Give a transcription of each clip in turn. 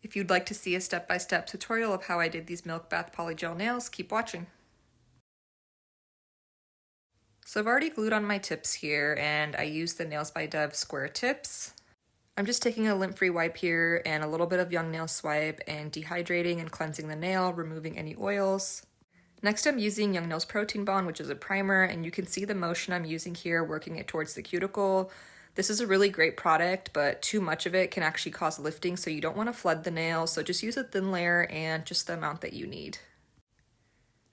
If you'd like to see a step-by-step tutorial of how I did these Milkbath Polygel nails, keep watching. So I've already glued on my tips here, and I used the Nails by Dev square tips. I'm just taking a lint-free wipe here and a little bit of Young Nail Swipe and dehydrating and cleansing the nail, removing any oils. Next, I'm using Young Nails Protein Bond, which is a primer, and you can see the motion I'm using here, working it towards the cuticle. This is a really great product, but too much of it can actually cause lifting, so you don't want to flood the nail, so just use a thin layer and just the amount that you need.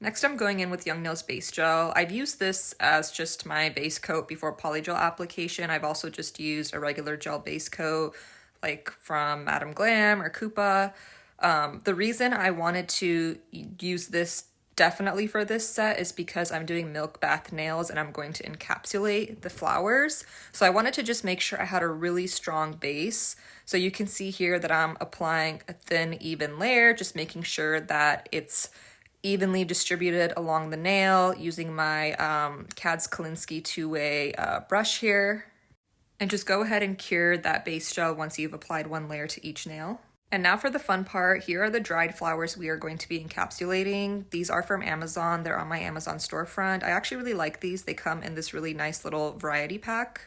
Next, I'm going in with Young Nails Base Gel. I've used this as just my base coat before polygel application. I've also just used a regular gel base coat, like from Madam Glam or Kupa. The reason I wanted to use this definitely for this set is because I'm doing Milkbath nails and I'm going to encapsulate the flowers. So I wanted to just make sure I had a really strong base. So you can see here that I'm applying a thin, even layer, just making sure that it's evenly distributed along the nail using my Kads Kolinsky two-way brush here. And just go ahead and cure that base gel once you've applied one layer to each nail. And now for the fun part, here are the dried flowers we are going to be encapsulating. These are from Amazon. They're on my Amazon storefront. I actually really like these. They come in this really nice little variety pack.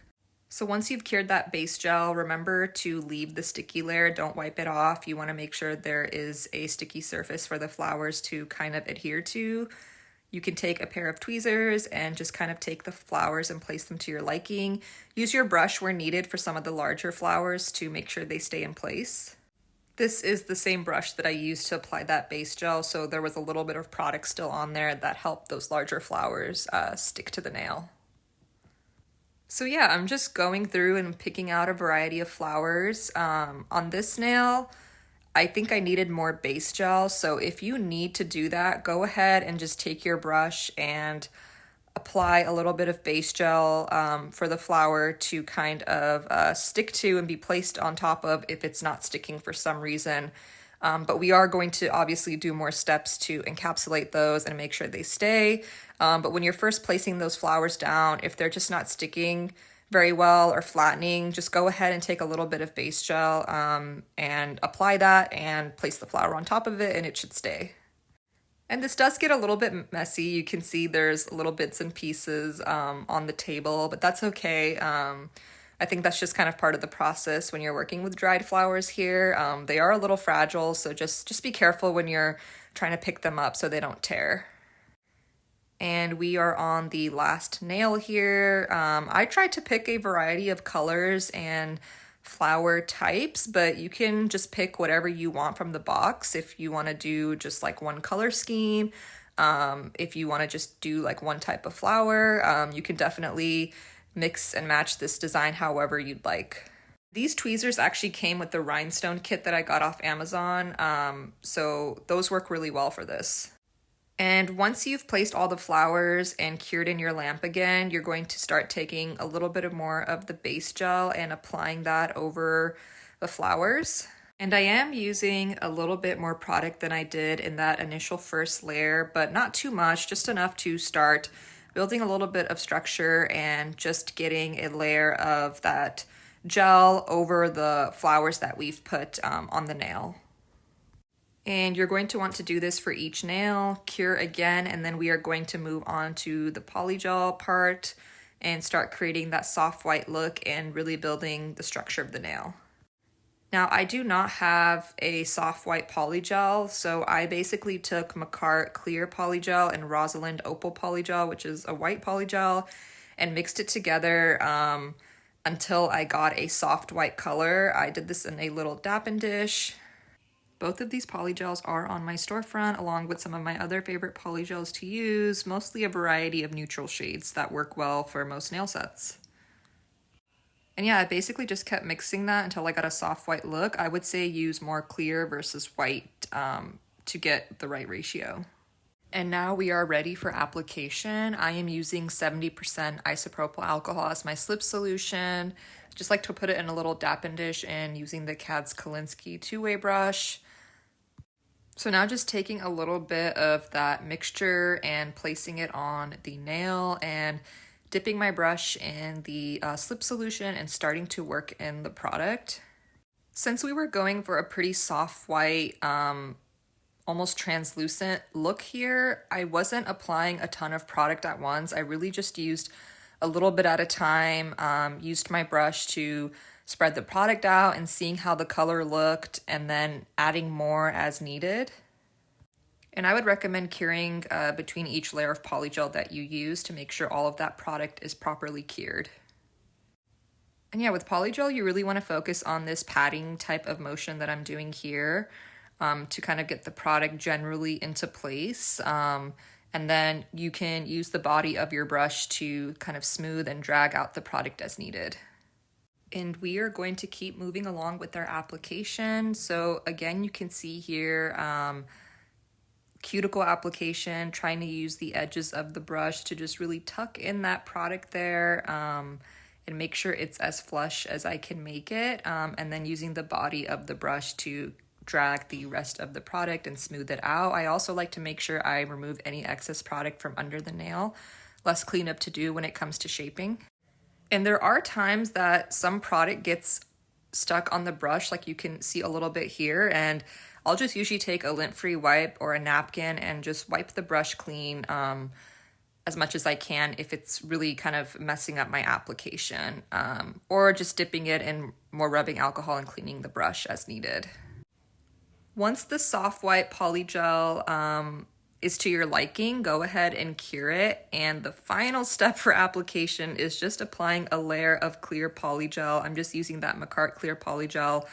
So once you've cured that base gel, remember to leave the sticky layer. Don't wipe it off. You want to make sure there is a sticky surface for the flowers to kind of adhere to. You can take a pair of tweezers and just kind of take the flowers and place them to your liking. Use your brush where needed for some of the larger flowers to make sure they stay in place. This is the same brush that I used to apply that base gel, so there was a little bit of product still on there that helped those larger flowers stick to the nail. So yeah, I'm just going through and picking out a variety of flowers. On this nail, I think I needed more base gel, so if you need to do that, go ahead and just take your brush and apply a little bit of base gel for the flower to kind of stick to and be placed on top of if it's not sticking for some reason. But we are going to obviously do more steps to encapsulate those and make sure they stay. But when you're first placing those flowers down, if they're just not sticking very well or flattening, just go ahead and take a little bit of base gel and apply that and place the flower on top of it, and it should stay. And this does get a little bit messy. You can see there's little bits and pieces on the table, but that's okay. I think that's just kind of part of the process when you're working with dried flowers here. They are a little fragile, so just be careful when you're trying to pick them up so they don't tear. And we are on the last nail here. I tried to pick a variety of colors and flower types, but you can just pick whatever you want from the box. If you want to do just like one color scheme, if you want to just do like one type of flower, you can definitely mix and match this design however you'd like. These tweezers actually came with the rhinestone kit that I got off Amazon, so those work really well for this. And once you've placed all the flowers and cured in your lamp again, you're going to start taking a little bit more of the base gel and applying that over the flowers. And I am using a little bit more product than I did in that initial first layer, but not too much, just enough to start building a little bit of structure and just getting a layer of that gel over the flowers that we've put on the nail. And you're going to want to do this for each nail, cure again, and then we are going to move on to the polygel part and start creating that soft white look and really building the structure of the nail. Now, I do not have a soft white polygel, so I basically took Makartt clear polygel and Rosalind opal polygel, which is a white polygel, and mixed it together until I got a soft white color. I did this in a little dappen dish. Both of these polygels are on my storefront, along with some of my other favorite polygels to use, mostly a variety of neutral shades that work well for most nail sets. And yeah, I basically just kept mixing that until I got a soft white look. I would say use more clear versus white to get the right ratio. And now we are ready for application. I am using 70% isopropyl alcohol as my slip solution. Just like to put it in a little dappen dish and using the Kads Kolinsky two-way brush. So now just taking a little bit of that mixture and placing it on the nail and dipping my brush in the slip solution and starting to work in the product. Since we were going for a pretty soft white, almost translucent look here, I wasn't applying a ton of product at once. I really just used a little bit at a time, used my brush to spread the product out and seeing how the color looked, and then adding more as needed. And I would recommend curing between each layer of polygel that you use to make sure all of that product is properly cured. And yeah, with polygel, you really want to focus on this patting type of motion that I'm doing here to kind of get the product generally into place. And then you can use the body of your brush to kind of smooth and drag out the product as needed. And we are going to keep moving along with our application. So again, you can see here, cuticle application, trying to use the edges of the brush to just really tuck in that product there and make sure it's as flush as I can make it. And then using the body of the brush to drag the rest of the product and smooth it out. I also like to make sure I remove any excess product from under the nail. Less cleanup to do when it comes to shaping. And there are times that some product gets stuck on the brush, like you can see a little bit here, and I'll just usually take a lint-free wipe or a napkin and just wipe the brush clean as much as I can if it's really kind of messing up my application, or just dipping it in more rubbing alcohol and cleaning the brush as needed. Once the soft white polygel is to your liking, go ahead and cure it. And the final step for application is just applying a layer of clear polygel. I'm just using that makartt clear polygel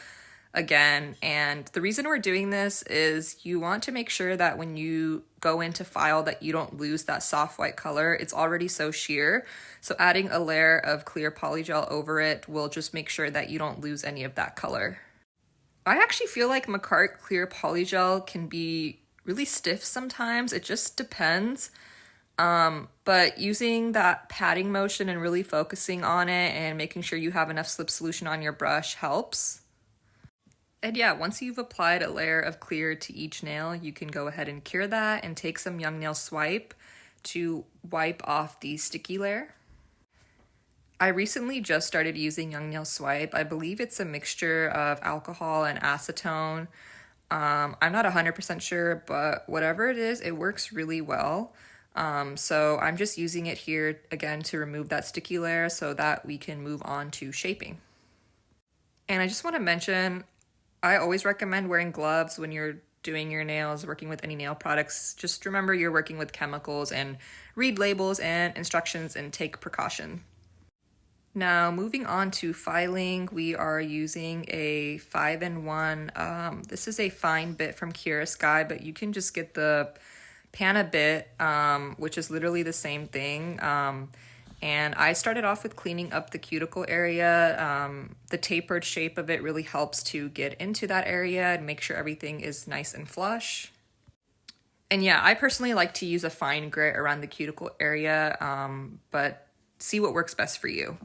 again. And the reason we're doing this is you want to make sure that when you go into file that you don't lose that soft white color. It's already so sheer. So adding a layer of clear polygel over it will just make sure that you don't lose any of that color. I actually feel like makartt clear polygel can be really stiff sometimes. It just depends. But using that patting motion and really focusing on it and making sure you have enough slip solution on your brush helps. And yeah, once you've applied a layer of clear to each nail, you can go ahead and cure that and take some young nail swipe to wipe off the sticky layer. I recently just started using young nail swipe. I believe it's a mixture of alcohol and acetone. I'm not 100% sure, but whatever it is, it works really well. So I'm just using it here again to remove that sticky layer so that we can move on to shaping. And I just want to mention, I always recommend wearing gloves when you're doing your nails, working with any nail products. Just remember you're working with chemicals, and read labels and instructions and take precaution. Now, moving on to filing, we are using a 5-in-1. This is a fine bit from Kolinsky, but you can just get the pana bit, which is literally the same thing. And I started off with cleaning up the cuticle area. The tapered shape of it really helps to get into that area and make sure everything is nice and flush. And yeah, I personally like to use a fine grit around the cuticle area, but see what works best for you.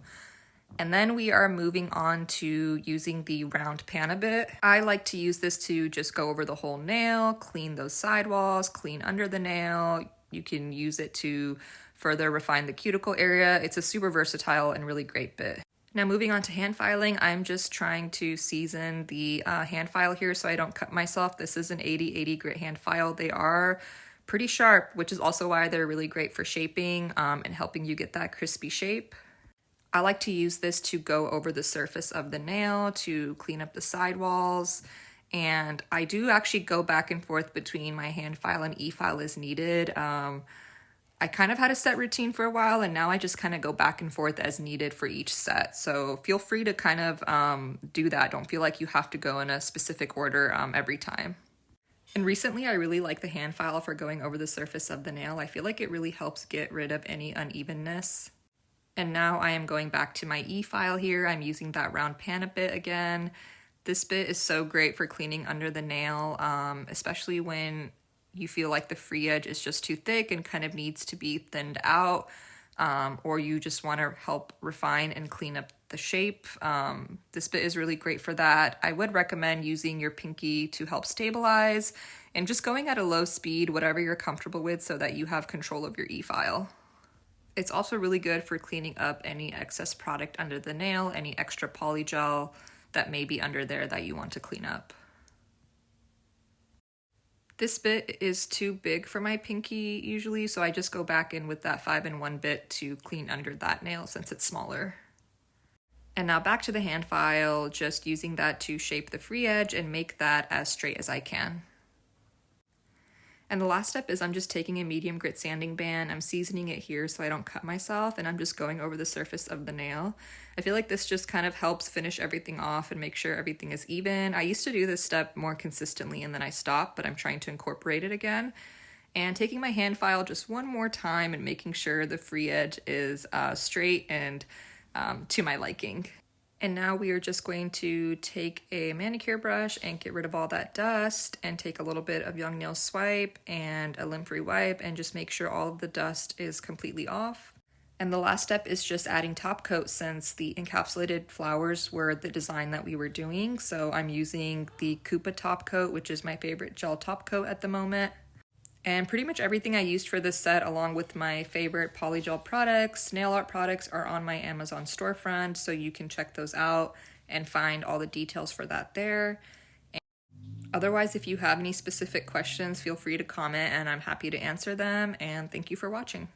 And then we are moving on to using the round pana bit. I like to use this to just go over the whole nail, clean those sidewalls, clean under the nail. You can use it to further refine the cuticle area. It's a super versatile and really great bit. Now moving on to hand filing, I'm just trying to season the hand file here so I don't cut myself. This is an 80/80 grit hand file. They are pretty sharp, which is also why they're really great for shaping and helping you get that crispy shape. I like to use this to go over the surface of the nail to clean up the sidewalls. And I do actually go back and forth between my hand file and e-file as needed. I kind of had a set routine for a while, and now I just kind of go back and forth as needed for each set. So feel free to kind of do that. Don't feel like you have to go in a specific order every time. And recently I really like the hand file for going over the surface of the nail. I feel like it really helps get rid of any unevenness. And now I am going back to my e-file here. I'm using that round pana bit again. This bit is so great for cleaning under the nail, especially when you feel like the free edge is just too thick and kind of needs to be thinned out, or you just want to help refine and clean up the shape. This bit is really great for that. I would recommend using your pinky to help stabilize and just going at a low speed, whatever you're comfortable with, so that you have control of your e-file. It's also really good for cleaning up any excess product under the nail, any extra polygel. that may be under there that you want to clean up. This bit is too big for my pinky usually, so I just go back in with that 5-in-1 bit to clean under that nail since it's smaller. And now back to the hand file, just using that to shape the free edge and make that as straight as I can. And the last step is I'm just taking a medium grit sanding band, I'm seasoning it here so I don't cut myself, and I'm just going over the surface of the nail. I feel like this just kind of helps finish everything off and make sure everything is even. I used to do this step more consistently and then I stopped, but I'm trying to incorporate it again. And taking my hand file just one more time and making sure the free edge is straight and to my liking. And now we are just going to take a manicure brush and get rid of all that dust and take a little bit of young nail swipe and a lint-free wipe and just make sure all of the dust is completely off. And the last step is just adding top coat since the encapsulated flowers were the design that we were doing. So I'm using the Kupa top coat, which is my favorite gel top coat at the moment. And pretty much everything I used for this set, along with my favorite Polygel products, nail art products, are on my Amazon storefront, so you can check those out and find all the details for that there. And otherwise, if you have any specific questions, feel free to comment and I'm happy to answer them, and thank you for watching.